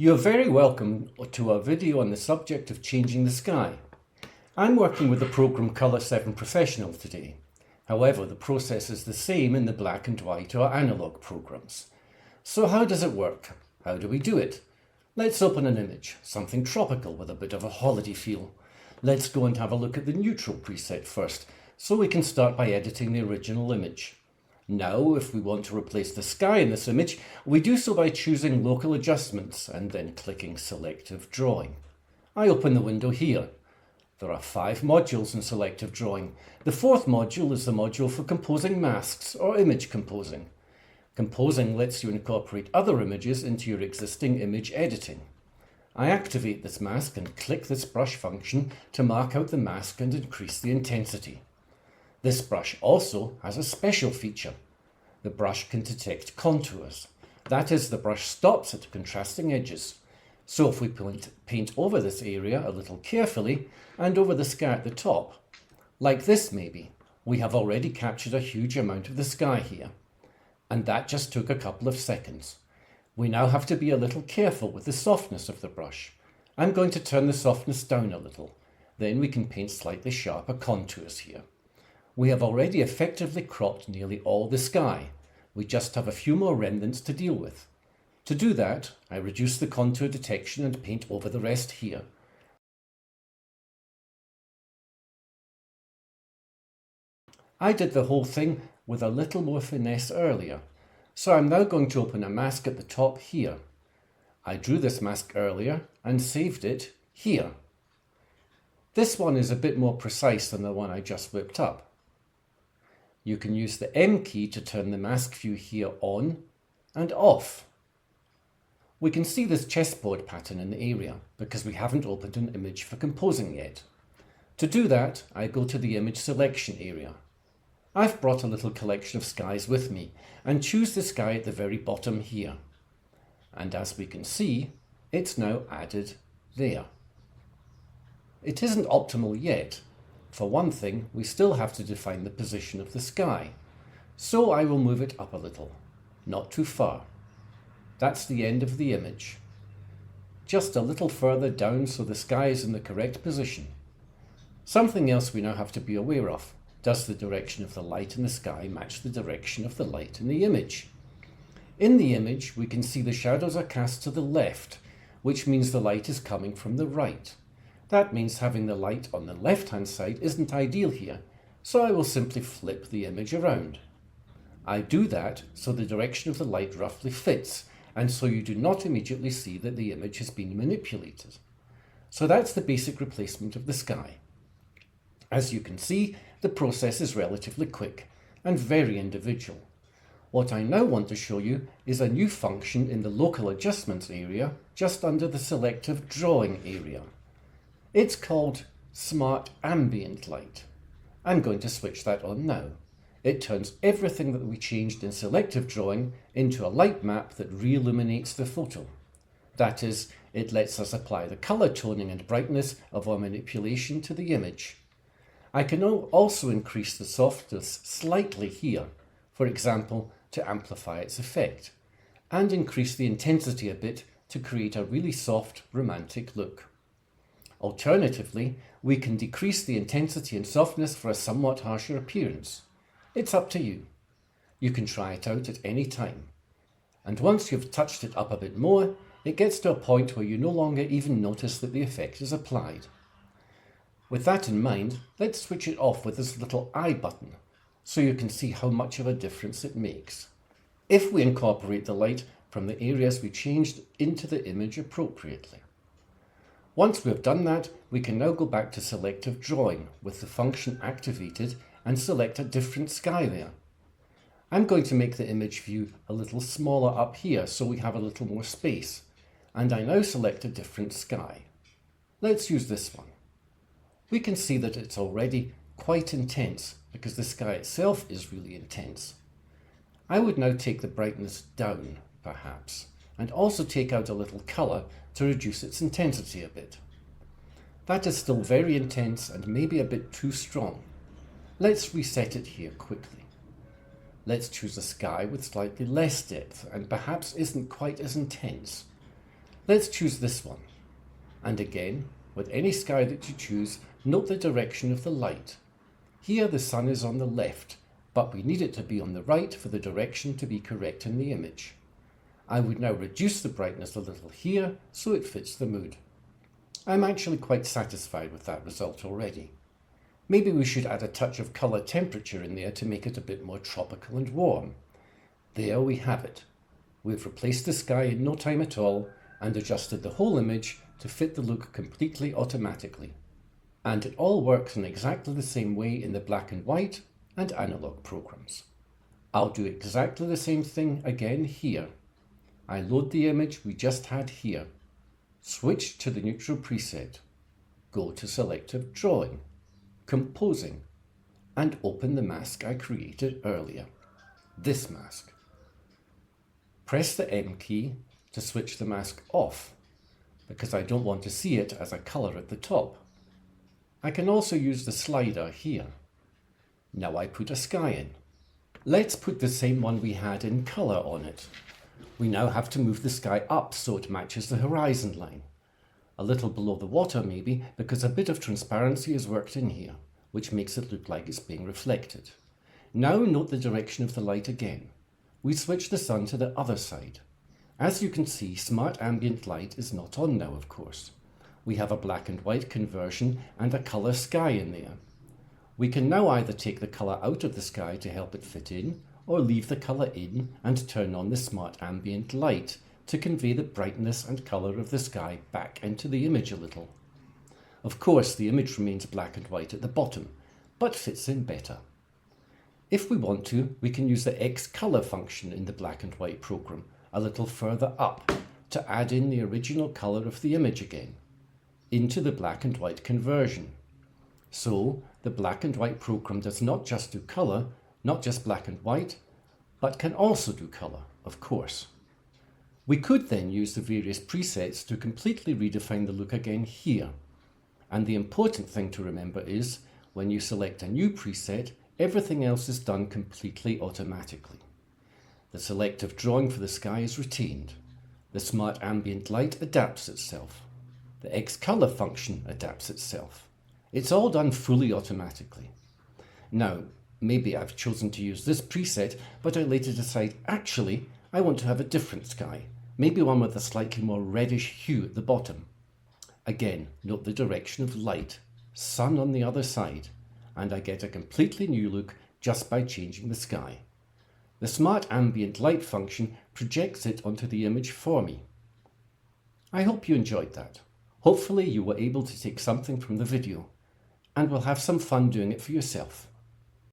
You're very welcome to our video on the subject of changing the sky. I'm working with the program Colour 7 Professional today. However, the process is the same in the black and white or analog programs. So how does it work? How do we do it? Let's open an image, something tropical with a bit of a holiday feel. Let's go and have a look at the neutral preset first, so we can start by editing the original image. Now, if we want to replace the sky in this image, we do so by choosing Local Adjustments and then clicking Selective Drawing. I open the window here. There are 5 modules in Selective Drawing. The 4th module is the module for composing masks or image composing. Composing lets you incorporate other images into your existing image editing. I activate this mask and click this brush function to mark out the mask and increase the intensity. This brush also has a special feature. The brush can detect contours. That is, the brush stops at contrasting edges. So if we paint over this area a little carefully and over the sky at the top, like this maybe, we have already captured a huge amount of the sky here. And that just took a couple of seconds. We now have to be a little careful with the softness of the brush. I'm going to turn the softness down a little. Then we can paint slightly sharper contours here. We have already effectively cropped nearly all the sky. We just have a few more remnants to deal with. To do that, I reduce the contour detection and paint over the rest here. I did the whole thing with a little more finesse earlier, so I'm now going to open a mask at the top here. I drew this mask earlier and saved it here. This one is a bit more precise than the one I just whipped up. You can use the M key to turn the mask view here on and off. We can see this chessboard pattern in the area because we haven't opened an image for composing yet. To do that, I go to the image selection area. I've brought a little collection of skies with me and choose the sky at the very bottom here. And as we can see, it's now added there. It isn't optimal yet. For one thing, we still have to define the position of the sky. So I will move it up a little, not too far. That's the end of the image. Just a little further down so the sky is in the correct position. Something else we now have to be aware of. Does the direction of the light in the sky match the direction of the light in the image? In the image, we can see the shadows are cast to the left, which means the light is coming from the right. That means having the light on the left-hand side isn't ideal here, so I will simply flip the image around. I do that so the direction of the light roughly fits, and so you do not immediately see that the image has been manipulated. So that's the basic replacement of the sky. As you can see, the process is relatively quick and very individual. What I now want to show you is a new function in the Local Adjustments area just under the Selective Drawing area. It's called Smart Ambient Light. I'm going to switch that on now. It turns everything that we changed in Selective Drawing into a light map that re-illuminates the photo. That is, it lets us apply the colour toning and brightness of our manipulation to the image. I can also increase the softness slightly here, for example, to amplify its effect, and increase the intensity a bit to create a really soft, romantic look. Alternatively, we can decrease the intensity and softness for a somewhat harsher appearance. It's up to you. You can try it out at any time. And once you've touched it up a bit more, it gets to a point where you no longer even notice that the effect is applied. With that in mind, let's switch it off with this little I button, so you can see how much of a difference it makes. If we incorporate the light from the areas we changed into the image appropriately. Once we've done that, we can now go back to Selective Drawing with the function activated and select a different sky layer. I'm going to make the image view a little smaller up here so we have a little more space. And I now select a different sky. Let's use this one. We can see that it's already quite intense because the sky itself is really intense. I would now take the brightness down, perhaps, and also take out a little colour to reduce its intensity a bit. That is still very intense and maybe a bit too strong. Let's reset it here quickly. Let's choose a sky with slightly less depth and perhaps isn't quite as intense. Let's choose this one. And again, with any sky that you choose, note the direction of the light. Here the sun is on the left, but we need it to be on the right for the direction to be correct in the image. I would now reduce the brightness a little here so it fits the mood. I'm actually quite satisfied with that result already. Maybe we should add a touch of colour temperature in there to make it a bit more tropical and warm. There we have it. We've replaced the sky in no time at all and adjusted the whole image to fit the look completely automatically. And it all works in exactly the same way in the black and white and analog programs. I'll do exactly the same thing again here. I load the image we just had here. Switch to the neutral preset. Go to selective drawing, composing, and open the mask I created earlier. This mask. Press the M key to switch the mask off, because I don't want to see it as a colour at the top. I can also use the slider here. Now I put a sky in. Let's put the same one we had in colour on it. We now have to move the sky up so it matches the horizon line. A little below the water maybe, because a bit of transparency is worked in here, which makes it look like it's being reflected. Now note the direction of the light again. We switch the sun to the other side. As you can see, Smart Ambient Light is not on now, of course. We have a black and white conversion and a colour sky in there. We can now either take the colour out of the sky to help it fit in, or leave the colour in and turn on the Smart Ambient Light to convey the brightness and colour of the sky back into the image a little. Of course, the image remains black and white at the bottom, but fits in better. If we want to, we can use the Xcolor function in the black and white program a little further up to add in the original colour of the image again, into the black and white conversion. So, the black and white program does not just do colour, not just black and white, but can also do colour, of course. We could then use the various presets to completely redefine the look again here. And the important thing to remember is, when you select a new preset, everything else is done completely automatically. The selective drawing for the sky is retained. The Smart Ambient Light adapts itself. The Xcolor function adapts itself. It's all done fully automatically. Now, maybe I've chosen to use this preset, but I later decide, actually, I want to have a different sky. Maybe one with a slightly more reddish hue at the bottom. Again, note the direction of light, sun on the other side, and I get a completely new look just by changing the sky. The Smart Ambient Light function projects it onto the image for me. I hope you enjoyed that. Hopefully you were able to take something from the video, and will have some fun doing it for yourself.